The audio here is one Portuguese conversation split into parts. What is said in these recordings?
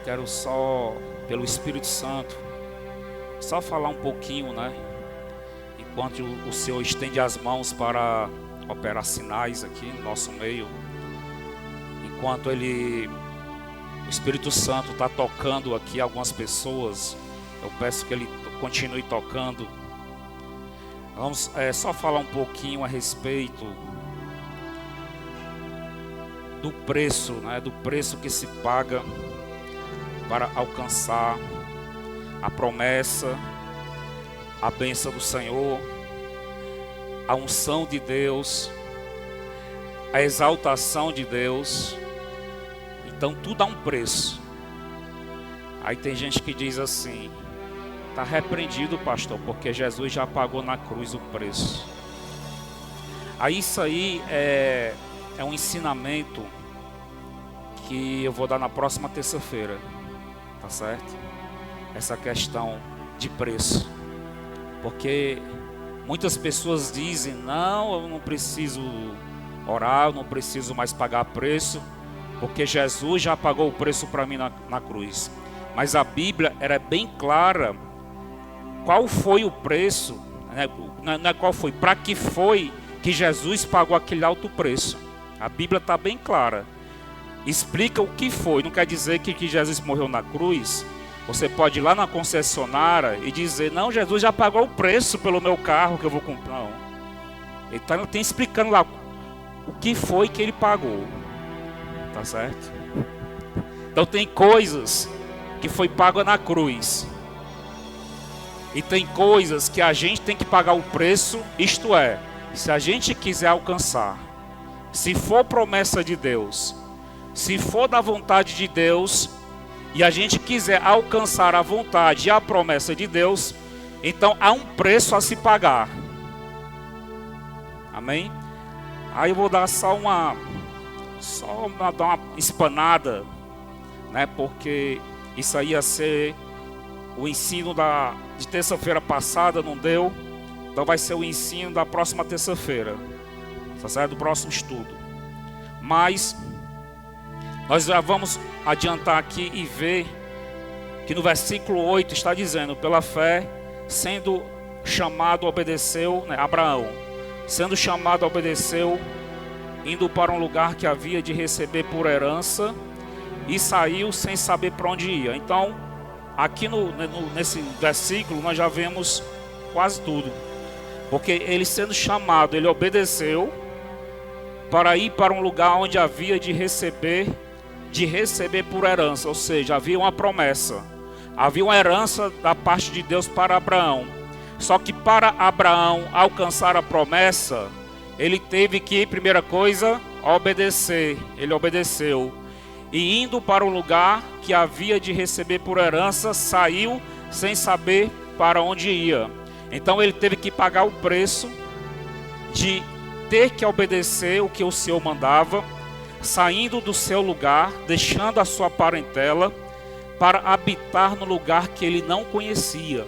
quero só, pelo Espírito Santo, só falar um pouquinho, né? Enquanto o Senhor estende as mãos para operar sinais aqui no nosso meio. Enquanto o Espírito Santo está tocando aqui algumas pessoas, eu peço que Ele continue tocando. Vamos só falar um pouquinho a respeito do preço, né? Do preço que se paga para alcançar a promessa, a bênção do Senhor, a unção de Deus, a exaltação de Deus. Então tudo há um preço. Aí tem gente que diz assim: está repreendido, pastor, porque Jesus já pagou na cruz o preço. Aí isso aí é um ensinamento que eu vou dar na próxima terça-feira, tá certo? Essa questão de preço. Porque muitas pessoas dizem: não, eu não preciso orar, eu não preciso mais pagar preço, porque Jesus já pagou o preço para mim na cruz. Mas a Bíblia era bem clara qual foi o preço, né? Não é qual foi, para que foi que Jesus pagou aquele alto preço. A Bíblia está bem clara, explica o que foi. Não quer dizer que Jesus morreu na cruz. Você pode ir lá na concessionária e dizer: não, Jesus já pagou o preço pelo meu carro que eu vou comprar. Não. Ele tem explicando lá o que foi que ele pagou. Tá certo? Então tem coisas que foi paga na cruz. E tem coisas que a gente tem que pagar o preço, isto é, se a gente quiser alcançar, se for promessa de Deus, se for da vontade de Deus, e a gente quiser alcançar a vontade e a promessa de Deus, então há um preço a se pagar. Amém? Aí eu vou dar dar uma espanada, né? Porque isso aí ia ser o ensino de terça-feira passada, não deu. Então vai ser o ensino da próxima terça-feira, tá certo? Do próximo estudo. Mas nós já vamos adiantar aqui e ver que no versículo 8 está dizendo: pela fé, sendo chamado, obedeceu, né? Abraão, sendo chamado, obedeceu, indo para um lugar que havia de receber por herança, e saiu sem saber para onde ia. Então, aqui nesse versículo nós já vemos quase tudo. Porque ele sendo chamado, ele obedeceu para ir para um lugar onde havia de receber por herança. Ou seja, havia uma promessa, havia uma herança da parte de Deus para Abraão. Só que para Abraão alcançar a promessa, ele teve que, primeira coisa, obedecer. Ele obedeceu. E indo para um lugar que havia de receber por herança, saiu sem saber para onde ia. Então ele teve que pagar o preço de ter que obedecer o que o Senhor mandava, saindo do seu lugar, deixando a sua parentela, para habitar no lugar que ele não conhecia.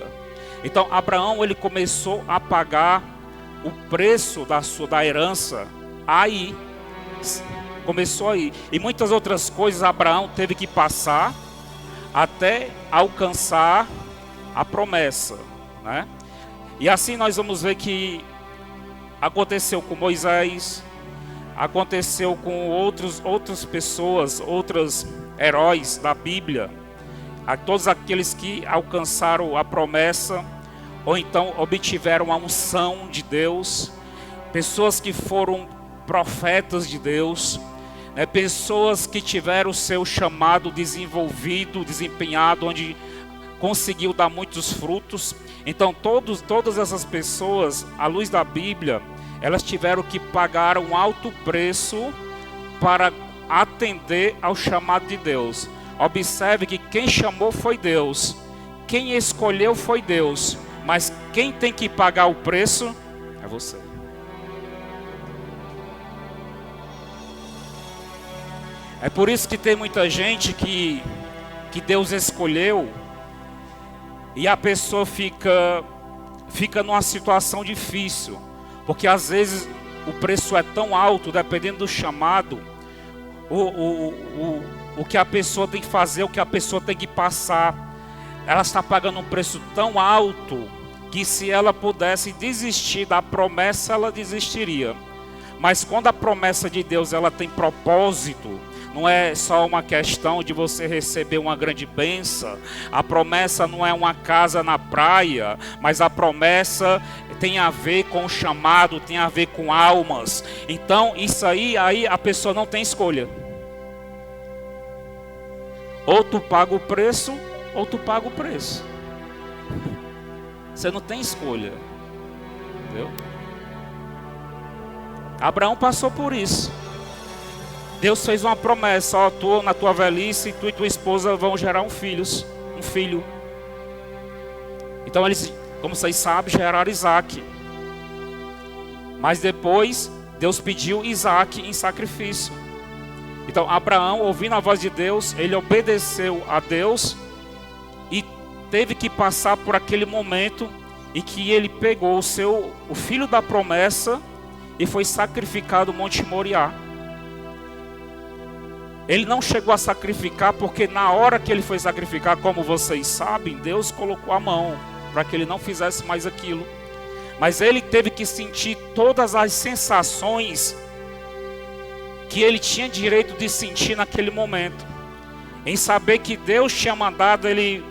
Então Abraão, ele começou a pagar o preço da herança aí. Começou aí. E muitas outras coisas Abraão teve que passar até alcançar a promessa, né? E assim nós vamos ver que aconteceu com Moisés, aconteceu com outras pessoas, outros heróis da Bíblia, a todos aqueles que alcançaram a promessa, ou então obtiveram a unção de Deus, pessoas que foram profetas de Deus, né? Pessoas que tiveram o seu chamado desenvolvido, desempenhado, onde conseguiu dar muitos frutos. Então todas essas pessoas, à luz da Bíblia, elas tiveram que pagar um alto preço para atender ao chamado de Deus. Observe que quem chamou foi Deus, quem escolheu foi Deus, mas quem tem que pagar o preço é você. É por isso que tem muita gente que Deus escolheu e a pessoa fica numa situação difícil, porque às vezes o preço é tão alto, dependendo do chamado, o que a pessoa tem que fazer, o que a pessoa tem que passar. Ela está pagando um preço tão alto que se ela pudesse desistir da promessa, ela desistiria. Mas quando a promessa de Deus ela tem propósito, não é só uma questão de você receber uma grande bênção. A promessa não é uma casa na praia, mas a promessa tem a ver com o chamado, tem a ver com almas. Então isso aí a pessoa não tem escolha. Ou tu paga o preço, ou tu paga o preço. Você não tem escolha. Entendeu? Abraão passou por isso. Deus fez uma promessa: ó, tu na tua velhice, tu e tua esposa vão gerar um filho. Então eles, como vocês sabem, geraram Isaac. Mas depois Deus pediu Isaac em sacrifício. Então Abraão, ouvindo a voz de Deus, ele obedeceu a Deus e teve que passar por aquele momento em que ele pegou o filho da promessa e foi sacrificado no Monte Moriá. Ele não chegou a sacrificar porque na hora que ele foi sacrificar, como vocês sabem, Deus colocou a mão para que ele não fizesse mais aquilo. Mas ele teve que sentir todas as sensações que ele tinha direito de sentir naquele momento. Em saber que Deus tinha mandado ele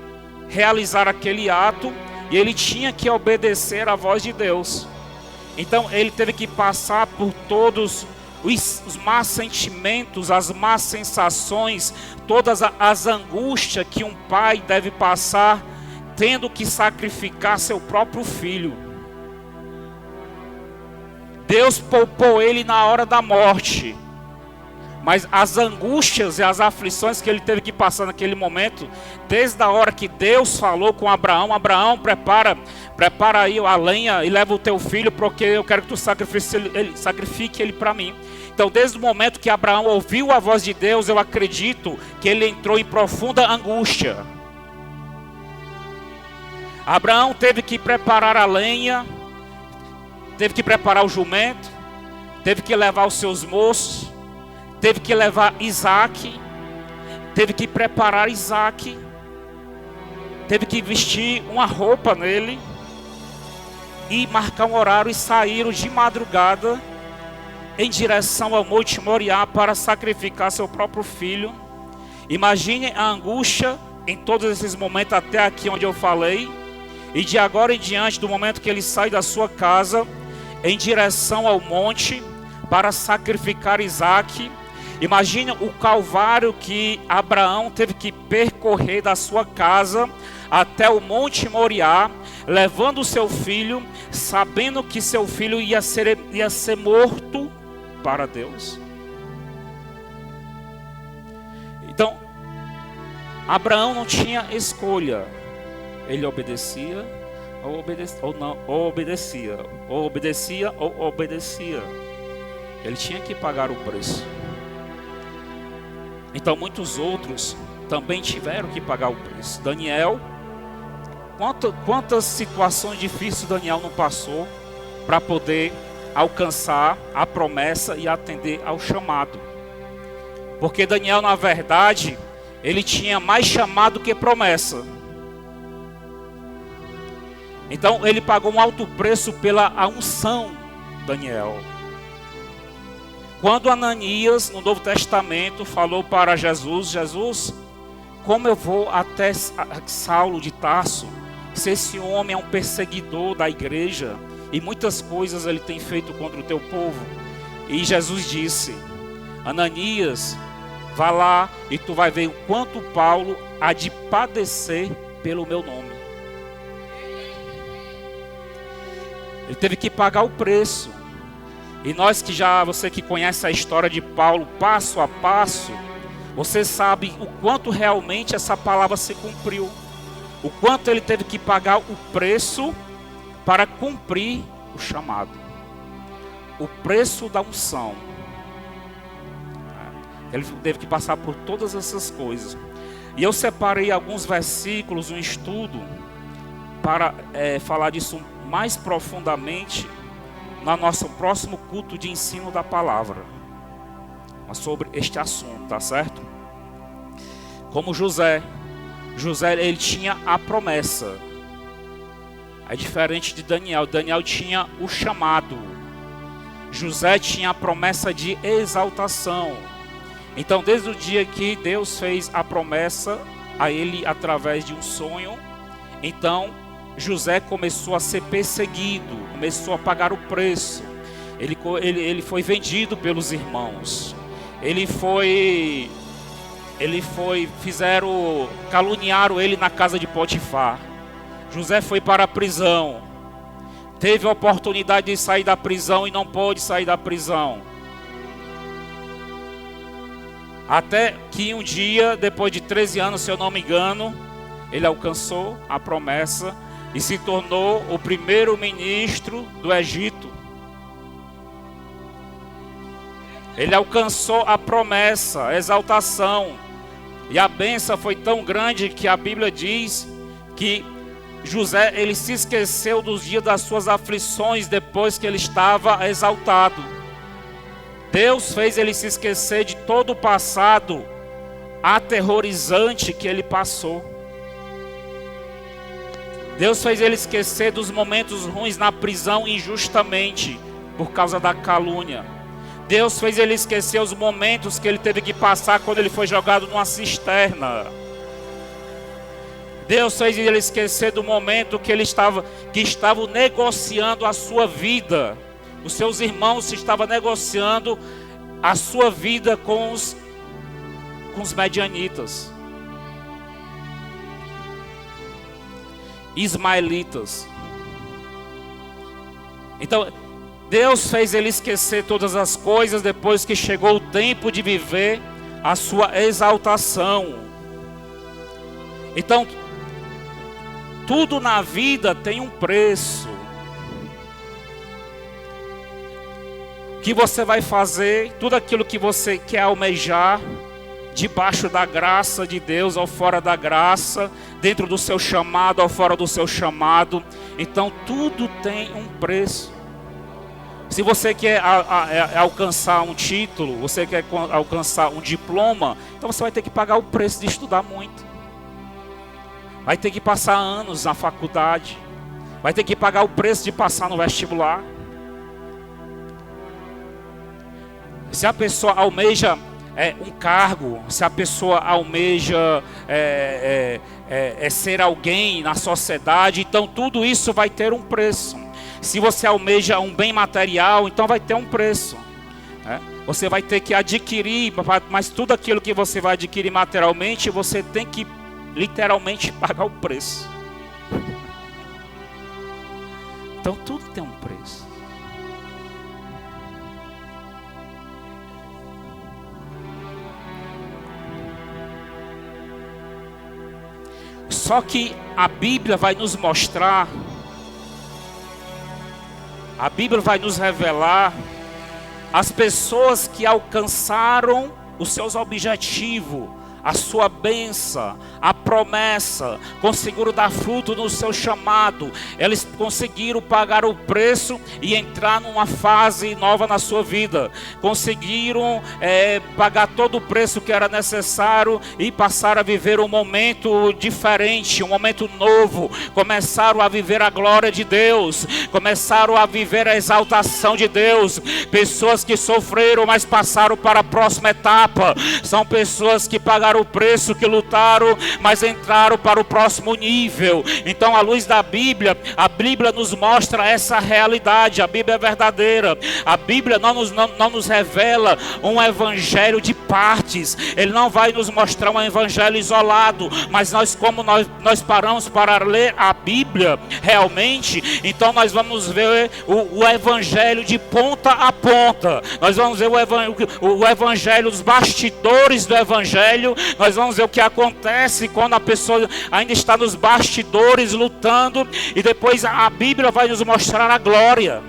realizar aquele ato e ele tinha que obedecer à voz de Deus. Então ele teve que passar por todos os más sentimentos, as más sensações, todas as angústias que um pai deve passar, tendo que sacrificar seu próprio filho. Deus poupou ele na hora da morte, mas as angústias e as aflições que ele teve que passar naquele momento, desde a hora que Deus falou com Abraão: Abraão, prepara aí a lenha e leva o teu filho, porque eu quero que tu sacrifique ele para mim. Então, desde o momento que Abraão ouviu a voz de Deus, eu acredito que ele entrou em profunda angústia. Abraão teve que preparar a lenha, teve que preparar o jumento, teve que levar os seus moços, teve que levar Isaac, teve que preparar Isaac, teve que vestir uma roupa nele e marcar um horário e saíram de madrugada em direção ao Monte Moriá para sacrificar seu próprio filho. Imagine a angústia em todos esses momentos até aqui onde eu falei, e de agora em diante, do momento que ele sai da sua casa em direção ao monte para sacrificar Isaac. Imagine o calvário que Abraão teve que percorrer da sua casa até o Monte Moriá, levando o seu filho, sabendo que seu filho ia ser morto para Deus. Então, Abraão não tinha escolha. Ele obedecia ou obedecia. Ele tinha que pagar o preço. Então muitos outros também tiveram que pagar o preço. Daniel, quantas situações difíceis Daniel não passou para poder alcançar a promessa e atender ao chamado. Porque Daniel, na verdade, ele tinha mais chamado que promessa. Então ele pagou um alto preço pela unção, Daniel. Quando Ananias, no Novo Testamento, falou para Jesus: Jesus, como eu vou até Saulo de Tarso, se esse homem é um perseguidor da igreja, e muitas coisas ele tem feito contra o teu povo? E Jesus disse: Ananias, vá lá e tu vai ver o quanto Paulo há de padecer pelo meu nome. Ele teve que pagar o preço. E você que conhece a história de Paulo passo a passo, você sabe o quanto realmente essa palavra se cumpriu. O quanto ele teve que pagar o preço para cumprir o chamado. O preço da unção. Ele teve que passar por todas essas coisas. E eu separei alguns versículos, um estudo, para falar disso mais profundamente no nosso próximo culto de ensino da palavra, sobre este assunto, tá certo? como José. José, ele tinha a promessa. É diferente de Daniel. Daniel tinha o chamado. José tinha a promessa de exaltação. Então, desde o dia que Deus fez a promessa a ele através de um sonho, então José começou a ser perseguido, começou a pagar o preço. Ele foi vendido pelos irmãos. Caluniaram ele na casa de Potifar. José foi para a prisão. Teve a oportunidade de sair da prisão e não pôde sair da prisão. Até que um dia, depois de 13 anos, se eu não me engano, ele alcançou a promessa e se tornou o primeiro ministro do Egito. Ele alcançou a promessa, a exaltação. E a bênção foi tão grande que a Bíblia diz que José, ele se esqueceu dos dias das suas aflições depois que ele estava exaltado. Deus fez ele se esquecer de todo o passado aterrorizante que ele passou. Deus fez ele esquecer dos momentos ruins na prisão injustamente por causa da calúnia. Deus fez ele esquecer os momentos que ele teve que passar quando ele foi jogado numa cisterna. Deus fez ele esquecer do momento que estavam negociando a sua vida. Os seus irmãos estavam negociando a sua vida com os medianitas, ismaelitas. Então, Deus fez ele esquecer todas as coisas depois que chegou o tempo de viver a sua exaltação. Então, tudo na vida tem um preço. O que você vai fazer, tudo aquilo que você quer almejar, debaixo da graça de Deus ou fora da graça, dentro do seu chamado ou fora do seu chamado, então tudo tem um preço. Se você quer alcançar um título, você quer alcançar um diploma, então você vai ter que pagar o preço de estudar muito. Vai ter que passar anos na faculdade, vai ter que pagar o preço de passar no vestibular. Se a pessoa almeja um cargo, se a pessoa almeja ser alguém na sociedade, então tudo isso vai ter um preço. Se você almeja um bem material, então vai ter um preço. Você vai ter que adquirir, mas tudo aquilo que você vai adquirir materialmente, você tem que literalmente pagar o preço. Então tudo tem um preço. Só que a Bíblia vai nos mostrar, a Bíblia vai nos revelar as pessoas que alcançaram os seus objetivos, a sua bênção, a promessa, conseguiram dar fruto no seu chamado. Eles conseguiram pagar o preço e entrar numa fase nova na sua vida. Conseguiram pagar todo o preço que era necessário e passaram a viver um momento diferente, um momento novo. Começaram a viver a glória de Deus, começaram a viver a exaltação de Deus. Pessoas que sofreram, mas passaram para a próxima etapa. São pessoas que pagaram o preço, que lutaram, mas entraram para o próximo nível. Então, à luz da Bíblia, a Bíblia nos mostra essa realidade. A Bíblia é verdadeira. A Bíblia não nos revela um evangelho de partes. Ele não vai nos mostrar um evangelho isolado, mas como nós paramos para ler a Bíblia realmente, então nós vamos ver o evangelho de ponta a ponta. Nós vamos ver o evangelho, os bastidores do evangelho. Nós vamos ver o que acontece quando a pessoa ainda está nos bastidores lutando, e depois a Bíblia vai nos mostrar a glória.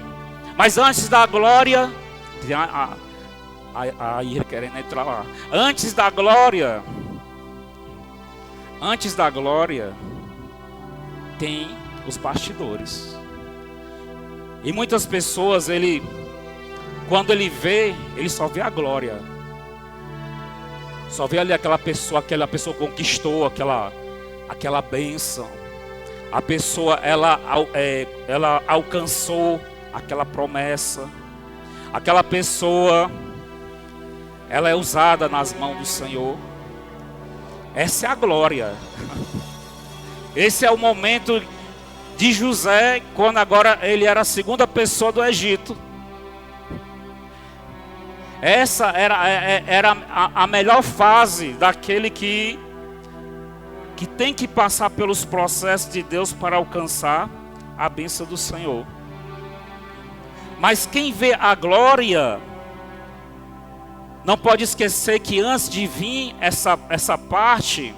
Mas antes da glória, aí querendo entrar lá. Antes da glória tem os bastidores. E muitas pessoas, quando ele vê, ele só vê a glória. Só vê ali aquela pessoa conquistou aquela bênção. A pessoa, ela alcançou aquela promessa. Aquela pessoa, ela é usada nas mãos do Senhor. Essa é a glória. Esse é o momento de José, quando agora ele era a segunda pessoa do Egito. Essa era a melhor fase daquele que tem que passar pelos processos de Deus para alcançar a bênção do Senhor. Mas quem vê a glória não pode esquecer que antes de vir essa parte,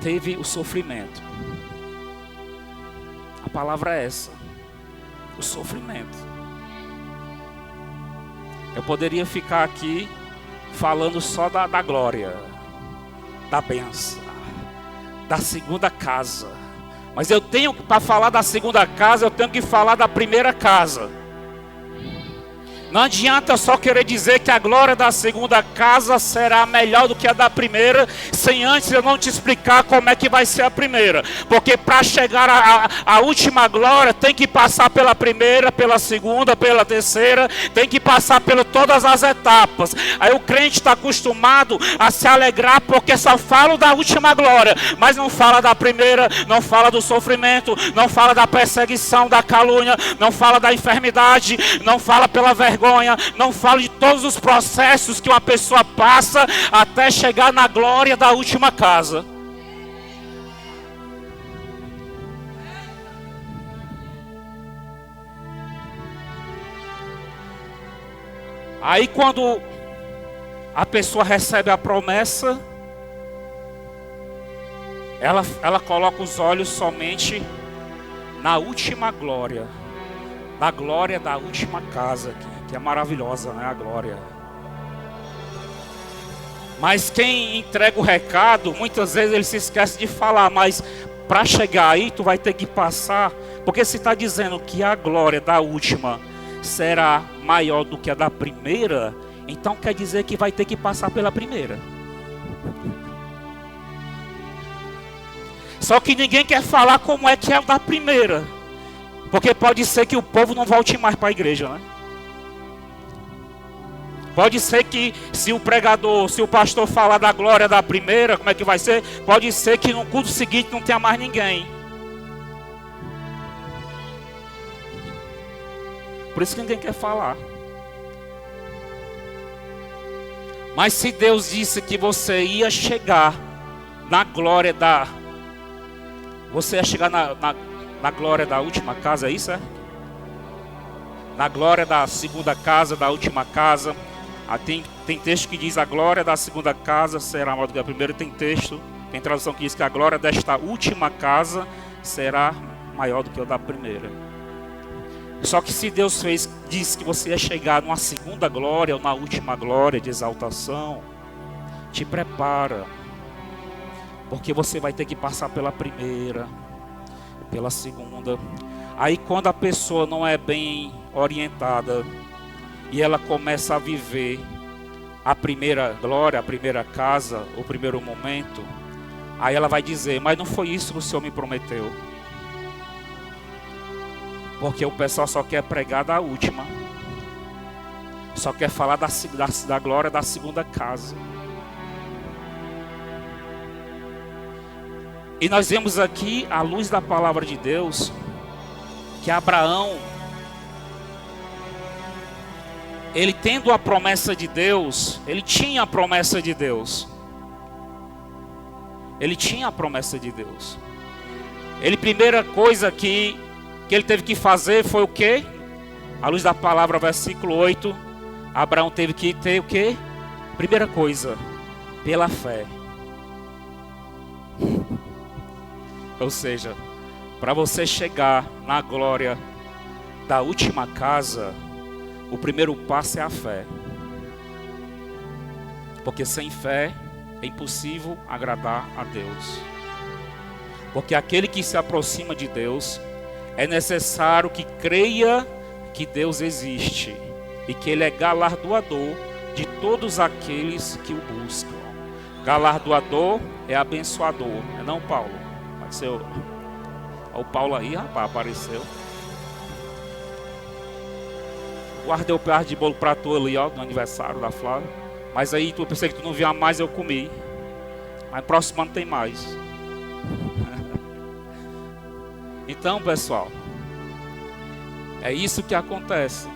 teve o sofrimento. A palavra é essa, o sofrimento. Eu poderia ficar aqui falando só da glória, da bênção, da segunda casa. Mas para falar da segunda casa, eu tenho que falar da primeira casa. Não adianta só querer dizer que a glória da segunda casa será melhor do que a da primeira, sem antes eu não te explicar como é que vai ser a primeira. Porque para chegar à última glória, tem que passar pela primeira, pela segunda, pela terceira, tem que passar por todas as etapas. Aí o crente está acostumado a se alegrar porque só fala da última glória, mas não fala da primeira, não fala do sofrimento, não fala da perseguição, da calúnia, não fala da enfermidade, não fala pela vergonha, não falo de todos os processos que uma pessoa passa até chegar na glória da última casa. Aí quando a pessoa recebe a promessa, ela coloca os olhos somente na última glória, na glória da última casa aqui, que é maravilhosa, né? A glória. Mas quem entrega o recado, muitas vezes ele se esquece de falar, mas para chegar aí tu vai ter que passar, porque se está dizendo que a glória da última será maior do que a da primeira, então quer dizer que vai ter que passar pela primeira. Só que ninguém quer falar como é que é a da primeira, porque pode ser que o povo não volte mais para a igreja, né? Pode ser que se o pregador, se o pastor falar da glória da primeira, como é que vai ser? Pode ser que no culto seguinte não tenha mais ninguém. Por isso que ninguém quer falar. Mas se Deus disse que você ia chegar na glória da... Você ia chegar na glória da última casa, é isso? É? Na glória da segunda casa, da última casa. Tem texto que diz a glória da segunda casa será maior do que a primeira. Tem tradução que diz que a glória desta última casa será maior do que a da primeira. Só que se Deus disse que você ia chegar numa segunda glória ou na última glória de exaltação, te prepara, porque você vai ter que passar pela primeira, pela segunda. Aí quando a pessoa não é bem orientada e ela começa a viver a primeira glória, a primeira casa, o primeiro momento, aí ela vai dizer, mas não foi isso que o Senhor me prometeu. Porque o pessoal só quer pregar da última, só quer falar da glória da segunda casa. E nós vemos aqui, à luz da palavra de Deus, que Abraão, ele tendo a promessa de Deus, ele tinha a promessa de Deus. Ele tinha a promessa de Deus. Primeira coisa que ele teve que fazer foi o quê? À luz da palavra, versículo 8, Abraão teve que ter o quê? Primeira coisa, pela fé. Ou seja, para você chegar na glória da última casa, o primeiro passo é a fé. Porque sem fé é impossível agradar a Deus. Porque aquele que se aproxima de Deus, é necessário que creia que Deus existe e que Ele é galardoador de todos aqueles que o buscam. Galardoador é abençoador. É não, Paulo? Pode ser o Paulo aí, rapaz, apareceu. Guardei o pedaço de bolo pra tu ali, ó, no aniversário da Flávia. Mas aí tu pensei que tu não via mais, eu comi. Mas próximo ano tem mais. Então, pessoal, é isso que acontece.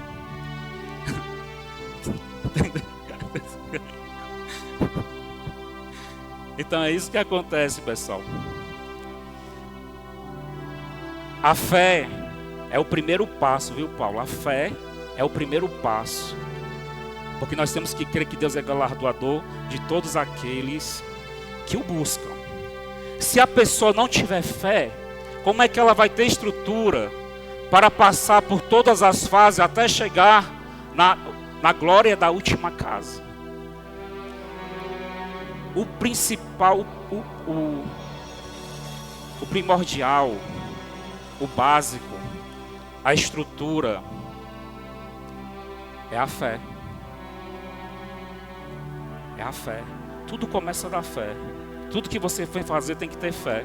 Então é isso que acontece, pessoal. A fé é o primeiro passo, viu, Paulo? A fé é o primeiro passo. Porque nós temos que crer que Deus é galardoador de todos aqueles que o buscam. Se a pessoa não tiver fé, como é que ela vai ter estrutura para passar por todas as fases até chegar na glória da última casa? O principal, o primordial, o básico, a estrutura é a fé. É a fé. Tudo começa da fé. Tudo que você for fazer tem que ter fé.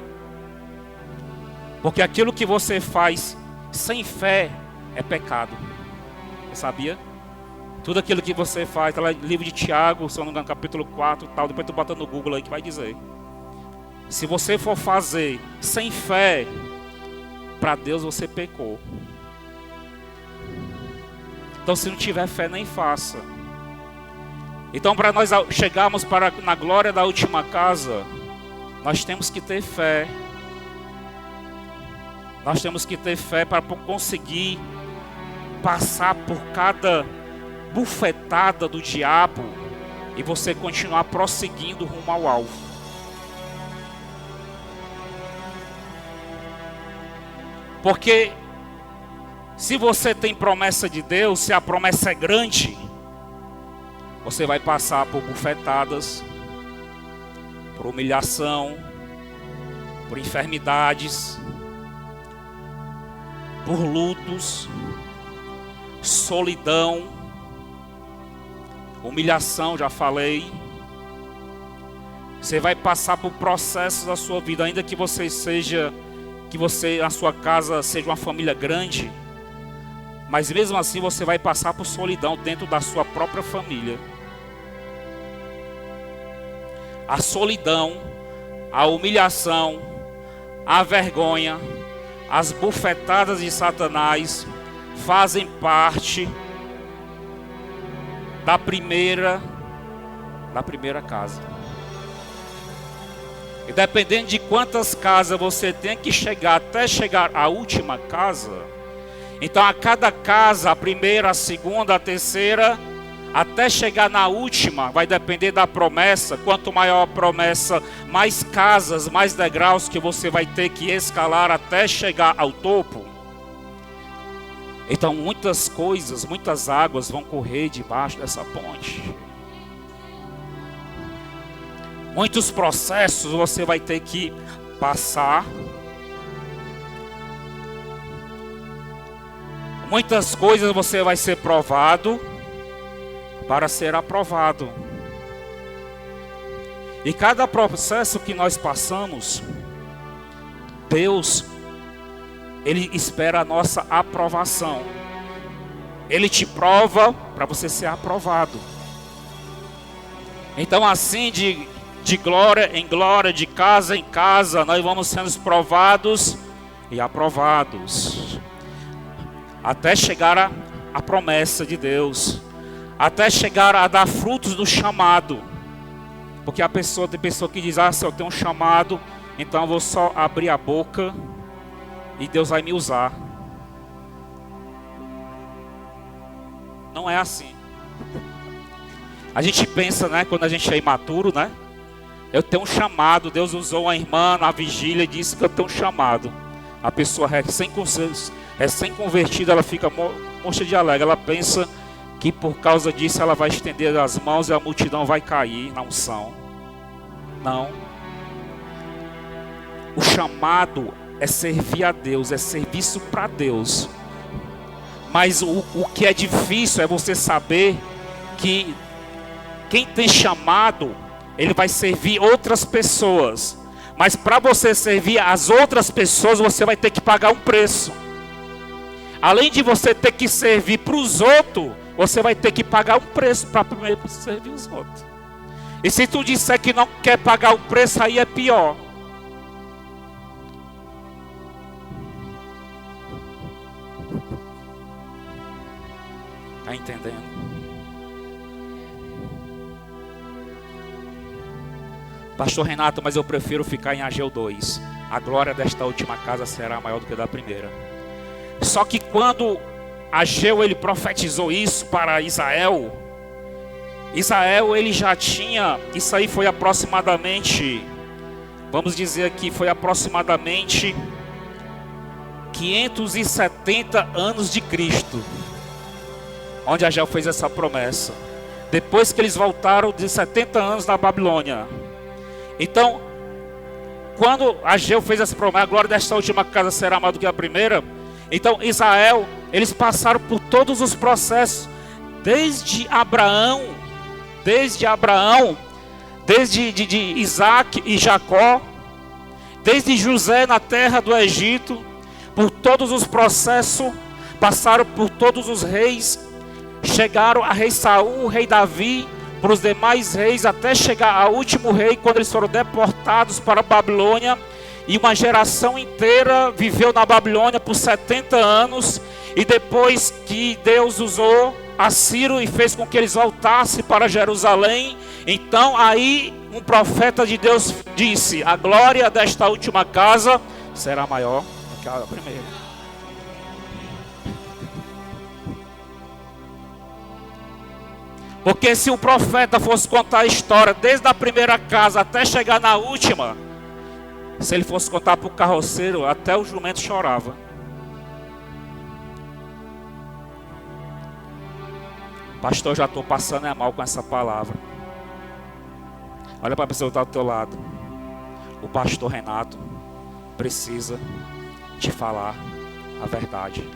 Porque aquilo que você faz sem fé é pecado. Você sabia? Tudo aquilo que você faz, tá lá no livro de Tiago, se eu não me engano, capítulo 4, tal, depois tu bota no Google aí que vai dizer. Se você for fazer sem fé, para Deus você pecou. Então se não tiver fé, nem faça. Então para nós chegarmos na glória da última casa, nós temos que ter fé. Nós temos que ter fé para conseguir passar por cada bufetada do diabo e você continuar prosseguindo rumo ao alvo. Porque se você tem promessa de Deus, se a promessa é grande, você vai passar por bufetadas, por humilhação, por enfermidades, por lutos, solidão, humilhação, já falei. Você vai passar por processos da sua vida, ainda que você a sua casa seja uma família grande, mas mesmo assim você vai passar por solidão dentro da sua própria família. A solidão, a humilhação, a vergonha, as bufetadas de Satanás fazem parte da primeira casa. E dependendo de quantas casas você tem que chegar até chegar à última casa, então a cada casa, a primeira, a segunda, a terceira, até chegar na última, vai depender da promessa. Quanto maior a promessa, mais casas, mais degraus que você vai ter que escalar até chegar ao topo. Então muitas coisas, muitas águas vão correr debaixo dessa ponte. Muitos processos você vai ter que passar. Muitas coisas você vai ser provado para ser aprovado. E cada processo que nós passamos, Deus, Ele espera a nossa aprovação. Ele te prova para você ser aprovado. Então assim de glória em glória, de casa em casa, nós vamos sendo provados e aprovados. Até chegar a promessa de Deus. Até chegar a dar frutos do chamado. Porque tem pessoa que diz, se eu tenho um chamado, então eu vou só abrir a boca e Deus vai me usar. Não é assim. A gente pensa, né, quando a gente é imaturo, né? Eu tenho um chamado, Deus usou uma irmã na vigília e disse que eu tenho um chamado. A pessoa recém-convertida, ela fica mocha de alegre. Ela pensa que por causa disso ela vai estender as mãos e a multidão vai cair na unção. Não. O chamado é servir a Deus, é serviço para Deus. Mas o que é difícil é você saber que quem tem chamado ele vai servir outras pessoas. Mas para você servir as outras pessoas, você vai ter que pagar um preço. Além de você ter que servir para os outros, você vai ter que pagar um preço para primeiro servir os outros. E se tu disser que não quer pagar o preço, aí é pior. Está entendendo? Pastor Renato, mas eu prefiro ficar em Ageu 2. A glória desta última casa será maior do que a da primeira. Só que quando Ageu ele profetizou isso para Israel, ele já tinha, isso aí foi aproximadamente, vamos dizer aqui, foi aproximadamente 570 anos de Cristo, onde Ageu fez essa promessa. Depois que eles voltaram de 70 anos da Babilônia. Então, quando Ageu fez essa promessa, a glória desta última casa será maior do que a primeira. Então Israel, eles passaram por todos os processos, desde Abraão, desde Isaac e Jacó, desde José na terra do Egito, por todos os processos, passaram por todos os reis, chegaram a rei Saul, rei Davi, para os demais reis, até chegar ao último rei, quando eles foram deportados para a Babilônia. E uma geração inteira viveu na Babilônia por 70 anos. E depois que Deus usou Assírio e fez com que eles voltassem para Jerusalém, então aí um profeta de Deus disse: a glória desta última casa será maior do que a primeira. Porque se o profeta fosse contar a história desde a primeira casa até chegar na última, se ele fosse contar para o carroceiro, até o jumento chorava. Pastor, já estou passando mal com essa palavra. Olha para a pessoa que está do teu lado. O pastor Renato precisa te falar a verdade.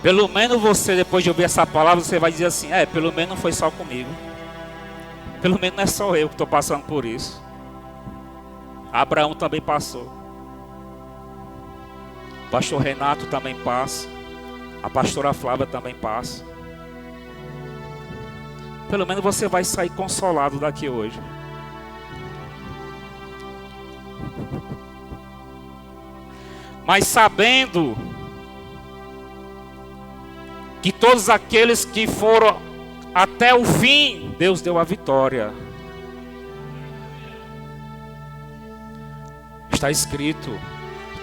Pelo menos você, depois de ouvir essa palavra, você vai dizer assim: pelo menos não foi só comigo. Pelo menos não é só eu que estou passando por isso. Abraão também passou. O pastor Renato também passa. A pastora Flávia também passa. Pelo menos você vai sair consolado daqui hoje. Mas sabendo que todos aqueles que foram até o fim, Deus deu a vitória. Está escrito: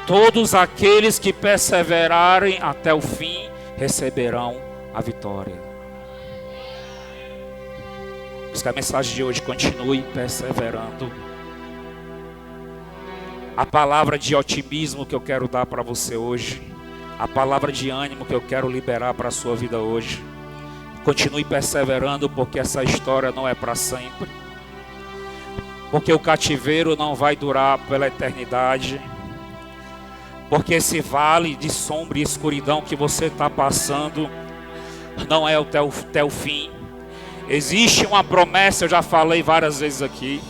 todos aqueles que perseverarem até o fim receberão a vitória. Por isso que a mensagem de hoje: continue perseverando. A palavra de otimismo que eu quero dar para você hoje, a palavra de ânimo que eu quero liberar para a sua vida hoje: continue perseverando, porque essa história não é para sempre. Porque o cativeiro não vai durar pela eternidade. Porque esse vale de sombra e escuridão que você está passando não é até o fim. Existe uma promessa, eu já falei várias vezes aqui,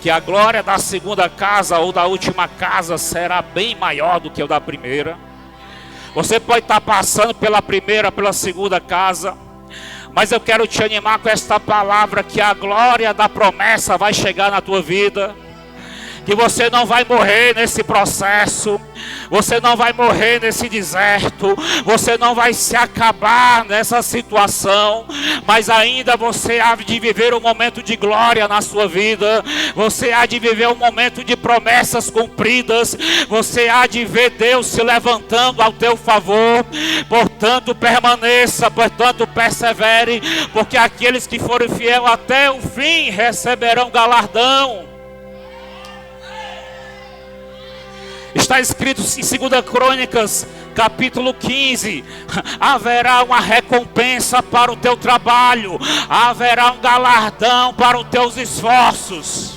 que a glória da segunda casa ou da última casa será bem maior do que o da primeira. Você pode estar passando pela primeira, pela segunda casa, mas eu quero te animar com esta palavra, que a glória da promessa vai chegar na tua vida. Que você não vai morrer nesse processo, você não vai morrer nesse deserto, você não vai se acabar nessa situação, mas ainda você há de viver um momento de glória na sua vida, você há de viver um momento de promessas cumpridas, você há de ver Deus se levantando ao teu favor. Portanto permaneça, portanto persevere, porque aqueles que forem fiéis até o fim receberão galardão. Está escrito em 2 Crônicas Capítulo 15, haverá uma recompensa para o teu trabalho, haverá um galardão para os teus esforços.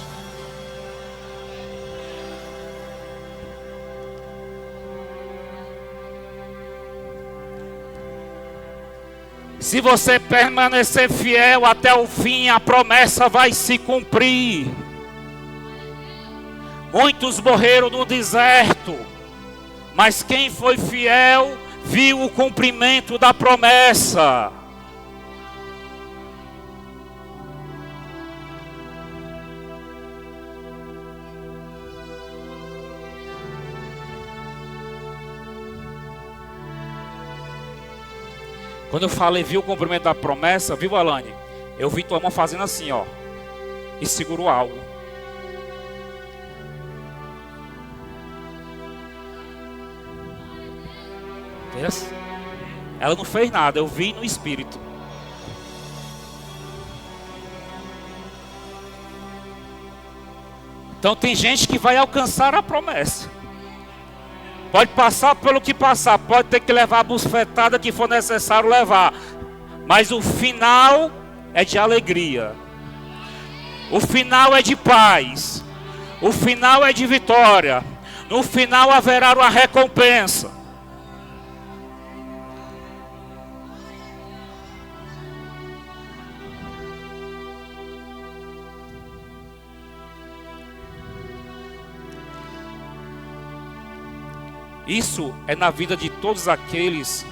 Se você permanecer fiel até o fim, a promessa vai se cumprir. Muitos morreram no deserto, mas quem foi fiel viu o cumprimento da promessa. Quando eu falei, viu o cumprimento da promessa, viu, Alane? Eu vi tua mão fazendo assim, ó, e segurou algo. Ela não fez nada, eu vi no espírito. Então tem gente que vai alcançar a promessa. Pode passar pelo que passar, pode ter que levar a bufetada que for necessário levar, mas o final é de alegria, o final é de paz, o final é de vitória, no final haverá uma recompensa. Isso é na vida de todos aqueles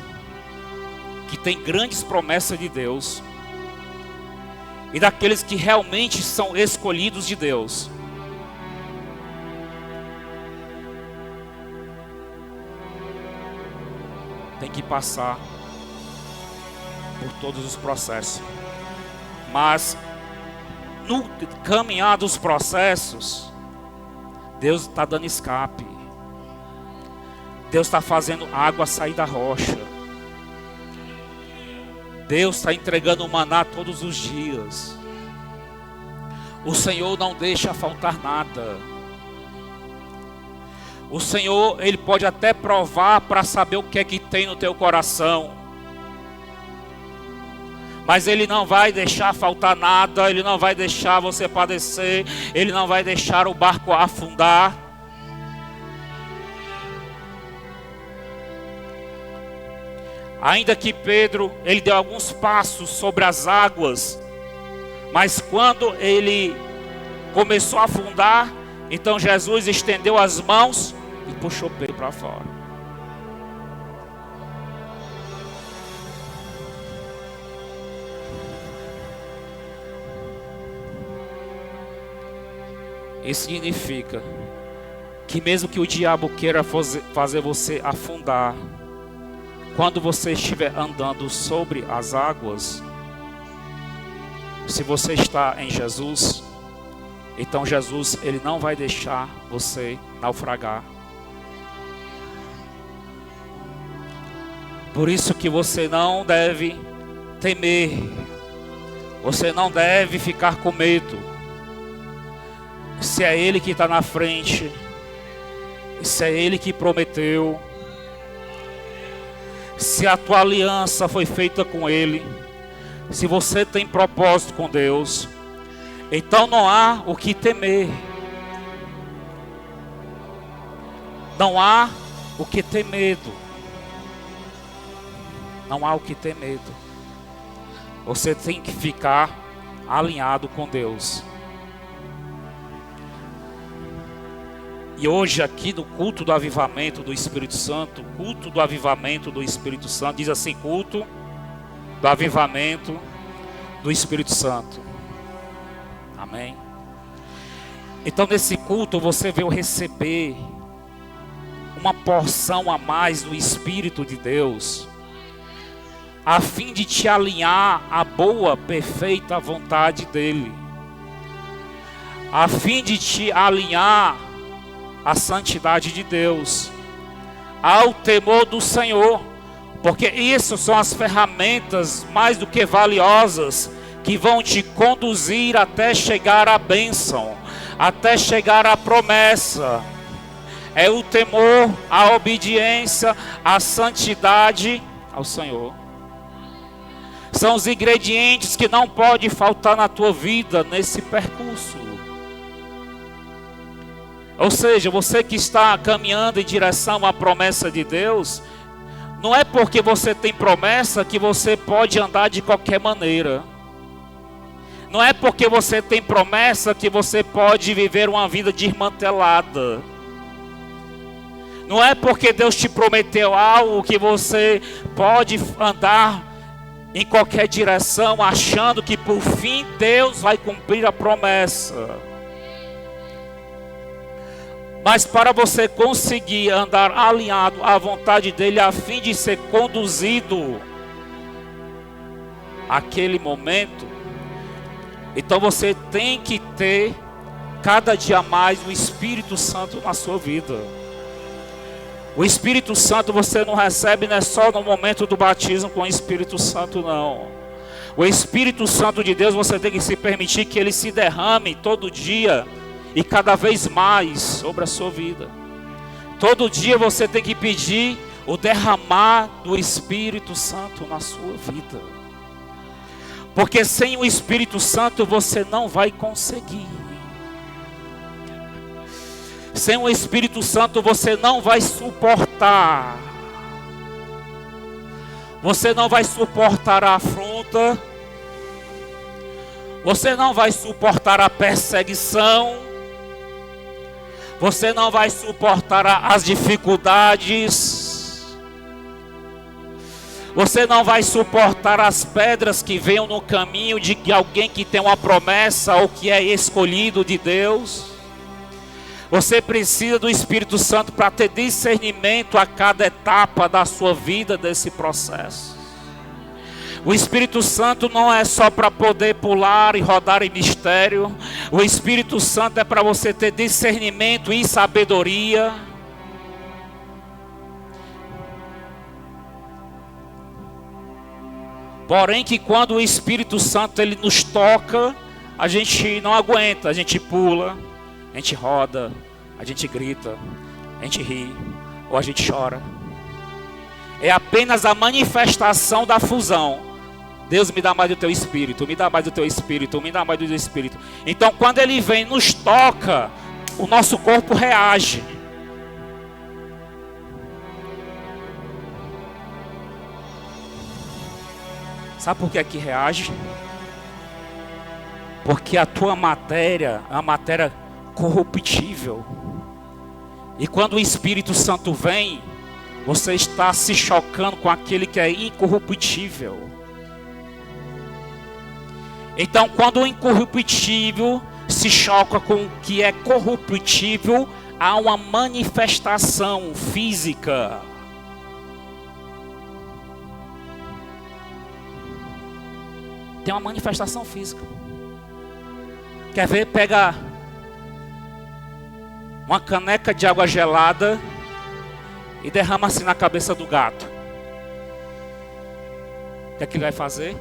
que têm grandes promessas de Deus e daqueles que realmente são escolhidos de Deus. Tem que passar por todos os processos, mas no caminhar dos processos, Deus está dando escape. Deus está fazendo água sair da rocha. Deus está entregando o maná todos os dias. O Senhor não deixa faltar nada. O Senhor, Ele pode até provar para saber o que é que tem no teu coração. Mas Ele não vai deixar faltar nada. Ele não vai deixar você padecer. Ele não vai deixar o barco afundar. Ainda que Pedro, ele deu alguns passos sobre as águas, mas quando ele começou a afundar, então Jesus estendeu as mãos e puxou Pedro para fora. Isso significa que mesmo que o diabo queira fazer você afundar, quando você estiver andando sobre as águas, se você está em Jesus, então Jesus, Ele não vai deixar você naufragar. Por isso que você não deve temer, você não deve ficar com medo. Se é Ele que está na frente, se é Ele que prometeu, se a tua aliança foi feita com Ele, se você tem propósito com Deus, então não há o que temer. Não há o que ter medo. Não há o que ter medo. Você tem que ficar alinhado com Deus. E hoje aqui no culto do avivamento do Espírito Santo, culto do avivamento do Espírito Santo, diz assim, culto do avivamento do Espírito Santo. Amém? Então nesse culto você veio receber uma porção a mais do Espírito de Deus, a fim de te alinhar à boa, perfeita vontade dEle, a fim de te alinhar a santidade de Deus, ao temor do Senhor, porque isso são as ferramentas mais do que valiosas que vão te conduzir até chegar à bênção, até chegar à promessa. é o temor, a obediência, a santidade ao Senhor. São os ingredientes que não podem faltar na tua vida nesse percurso. Ou seja, você que está caminhando em direção à promessa de Deus, não é porque você tem promessa que você pode andar de qualquer maneira. Não é porque você tem promessa que você pode viver uma vida desmantelada. Não é porque Deus te prometeu algo que você pode andar em qualquer direção achando que por fim Deus vai cumprir a promessa. Mas para você conseguir andar alinhado à vontade dele, a fim de ser conduzido àquele momento, então você tem que ter cada dia mais o Espírito Santo na sua vida. O Espírito Santo você não recebe, não é só no momento do batismo com o Espírito Santo, não. O Espírito Santo de Deus você tem que se permitir que ele se derrame todo dia e cada vez mais sobre a sua vida. Todo dia você tem que pedir o derramar do Espírito Santo na sua vida. Porque sem o Espírito Santo você não vai conseguir. Sem o Espírito Santo você não vai suportar. Você não vai suportar a afronta. Você não vai suportar a perseguição. Você não vai suportar as dificuldades. Você não vai suportar as pedras que venham no caminho de alguém que tem uma promessa ou que é escolhido de Deus. Você precisa do Espírito Santo para ter discernimento a cada etapa da sua vida desse processo. O Espírito Santo não é só para poder pular e rodar em mistério. O Espírito Santo é para você ter discernimento e sabedoria. Porém que quando o Espírito Santo ele nos toca, a gente não aguenta, a gente pula, a gente roda, a gente grita, a gente ri ou a gente chora. É apenas a manifestação da fusão. Deus, me dá mais do teu Espírito, me dá mais do teu Espírito, me dá mais do teu Espírito. Então quando ele vem e nos toca, o nosso corpo reage. Sabe por que é que reage? Porque a tua matéria é uma matéria corruptível. E quando o Espírito Santo vem, você está se chocando com aquele que é incorruptível. Então quando o incorruptível se choca com o que é corruptível, há uma manifestação física. Tem uma manifestação física. Quer ver? Pega uma caneca de água gelada e derrama assim na cabeça do gato. O que é que ele vai fazer?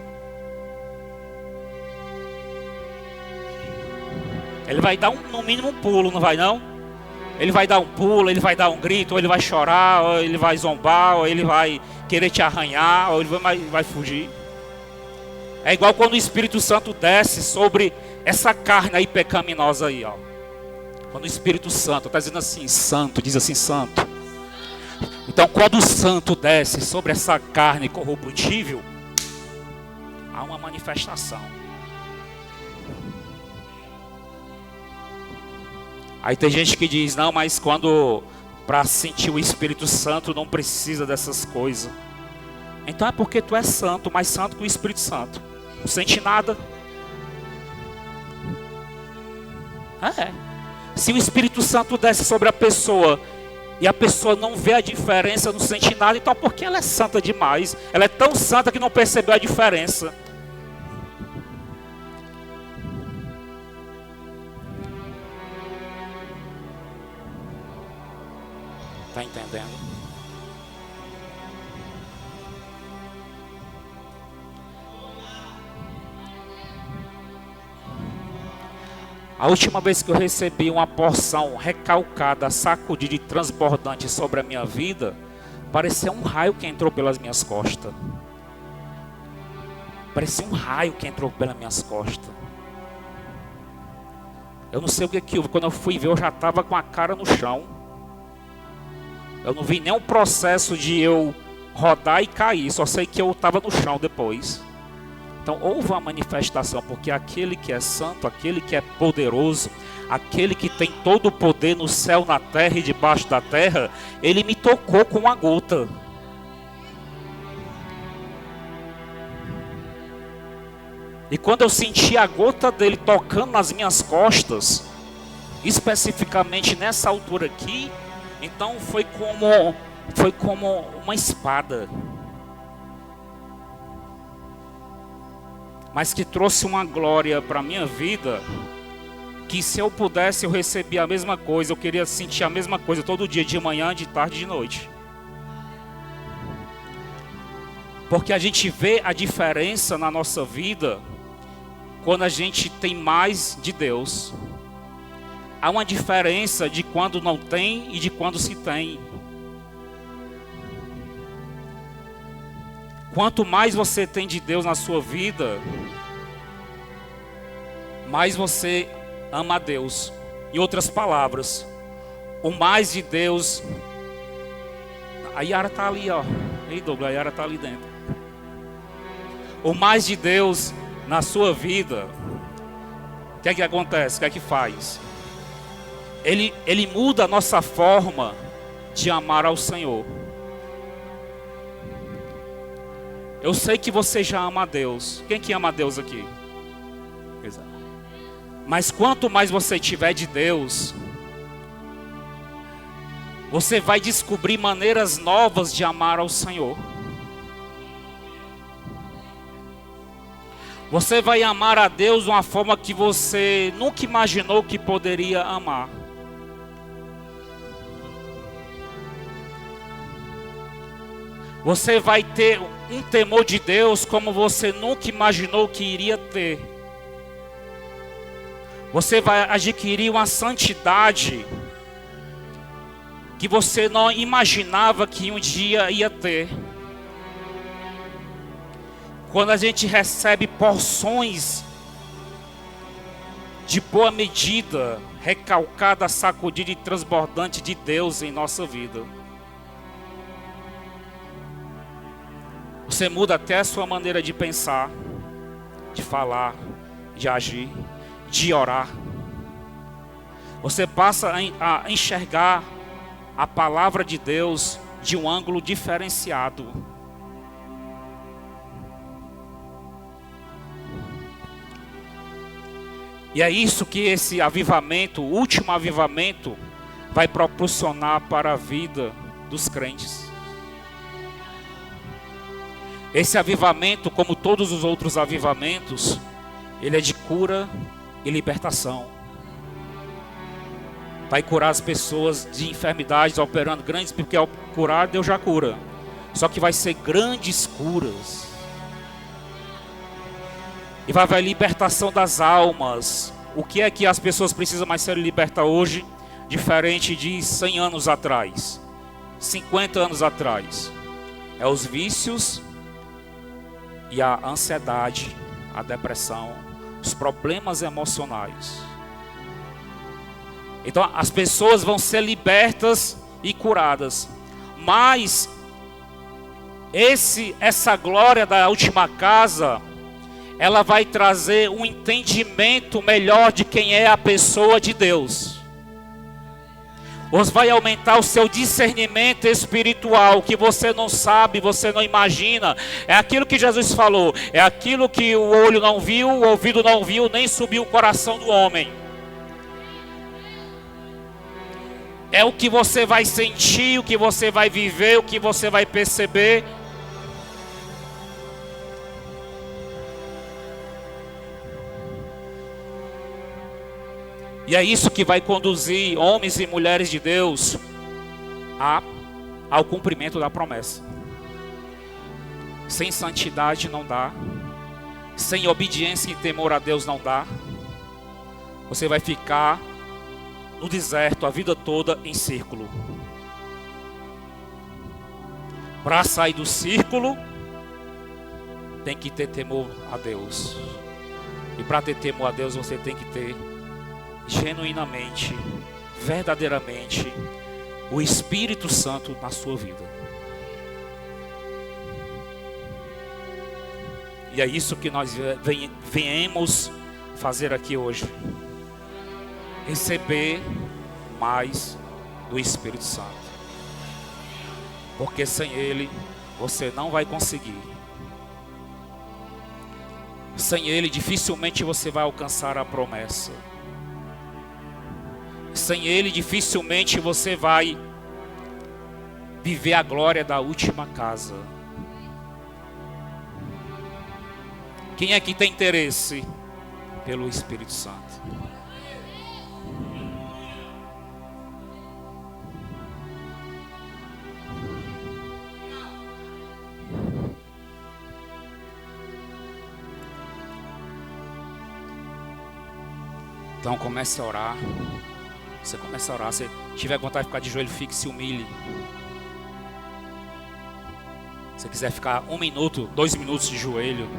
Ele vai dar no mínimo um pulo, não vai não? Ele vai dar um pulo, ele vai dar um grito, ou ele vai chorar, ou ele vai zombar, ou ele vai querer te arranhar, ou ele vai fugir. É igual quando o Espírito Santo desce sobre essa carne aí pecaminosa aí, ó. Quando o Espírito Santo está dizendo assim, santo, diz assim, santo. Então quando o santo desce sobre essa carne corruptível, há uma manifestação. Aí tem gente que diz, não, mas quando para sentir o Espírito Santo não precisa dessas coisas. Então é porque tu é santo, mais santo que o Espírito Santo. Não sente nada. Se o Espírito Santo desce sobre a pessoa e a pessoa não vê a diferença, não sente nada, então porque ela é santa demais. Ela é tão santa que não percebeu a diferença. Está entendendo? A última vez que eu recebi uma porção recalcada, sacudida e transbordante sobre a minha vida, parecia um raio que entrou pelas minhas costas. Parecia um raio que entrou pelas minhas costas. Eu não sei o que houve. Quando eu fui ver, eu já estava com a cara no chão. Eu não vi nenhum processo de eu rodar e cair. Só sei que eu estava no chão depois. Então houve uma manifestação, porque aquele que é santo, aquele que é poderoso, aquele que tem todo o poder no céu, na terra e debaixo da terra, ele me tocou com uma gota. E quando eu senti a gota dele tocando nas minhas costas, especificamente nessa altura aqui, então foi como uma espada. Mas que trouxe uma glória para a minha vida, que se eu pudesse eu recebia a mesma coisa, eu queria sentir a mesma coisa todo dia, de manhã, de tarde e de noite. Porque a gente vê a diferença na nossa vida quando a gente tem mais de Deus. Há uma diferença de quando não tem e de quando se tem. Quanto mais você tem de Deus na sua vida, mais você ama a Deus. Em outras palavras, o mais de Deus... A Yara está ali, ó. Ei, Douglas, a Yara está ali dentro. O mais de Deus na sua vida, o que é que acontece? O que é que faz? Ele muda a nossa forma de amar ao Senhor. Eu sei que você já ama a Deus. Quem que ama a Deus aqui? Exato. Mas quanto mais você tiver de Deus, você vai descobrir maneiras novas de amar ao Senhor. Você vai amar a Deus de uma forma que você nunca imaginou que poderia amar. Você vai ter um temor de Deus como você nunca imaginou que iria ter. Você vai adquirir uma santidade que você não imaginava que um dia ia ter. Quando a gente recebe porções de boa medida, recalcada, sacudida e transbordante de Deus em nossa vida. Você muda até a sua maneira de pensar, de falar, de agir, de orar. Você passa a enxergar a palavra de Deus de um ângulo diferenciado. E é isso que esse avivamento, o último avivamento, vai proporcionar para a vida dos crentes. Esse avivamento, como todos os outros avivamentos, ele é de cura e libertação. Vai curar as pessoas de enfermidades, operando grandes, porque ao curar, Deus já cura. Só que vai ser grandes curas. E vai haver libertação das almas. O que é que as pessoas precisam mais ser libertas hoje, diferente de 100 anos atrás, 50 anos atrás? É os vícios e a ansiedade, a depressão, os problemas emocionais. Então as pessoas vão ser libertas e curadas. Mas essa glória da última casa, ela vai trazer um entendimento melhor de quem é a pessoa de Deus. Você vai aumentar o seu discernimento espiritual, que você não sabe, você não imagina. É aquilo que Jesus falou, é aquilo que o olho não viu, o ouvido não viu, nem subiu o coração do homem. É o que você vai sentir, o que você vai viver, o que você vai perceber. E é isso que vai conduzir homens e mulheres de Deus ao cumprimento da promessa. Sem santidade não dá. Sem obediência e temor a Deus não dá. você vai ficar no deserto a vida toda em círculo. Para sair do círculo, tem que ter temor a Deus. E para ter temor a Deus, você tem que ter genuinamente, verdadeiramente, o Espírito Santo na sua vida. E é isso que nós viemos fazer aqui hoje. Receber mais do Espírito Santo. Porque sem Ele, você não vai conseguir. Sem Ele, dificilmente você vai alcançar a promessa. Sem Ele, dificilmente você vai viver a glória da última casa. Quem é que tem interesse pelo Espírito Santo? Então comece a orar. Você começa a orar. Se tiver vontade de ficar de joelho, fique, se humilhe. Se quiser ficar 1 minuto, 2 minutos de joelho,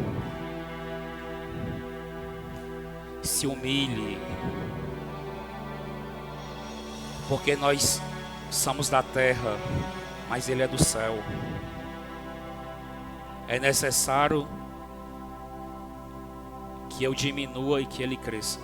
se humilhe. Porque nós somos da terra, mas Ele é do céu. É necessário que eu diminua e que Ele cresça.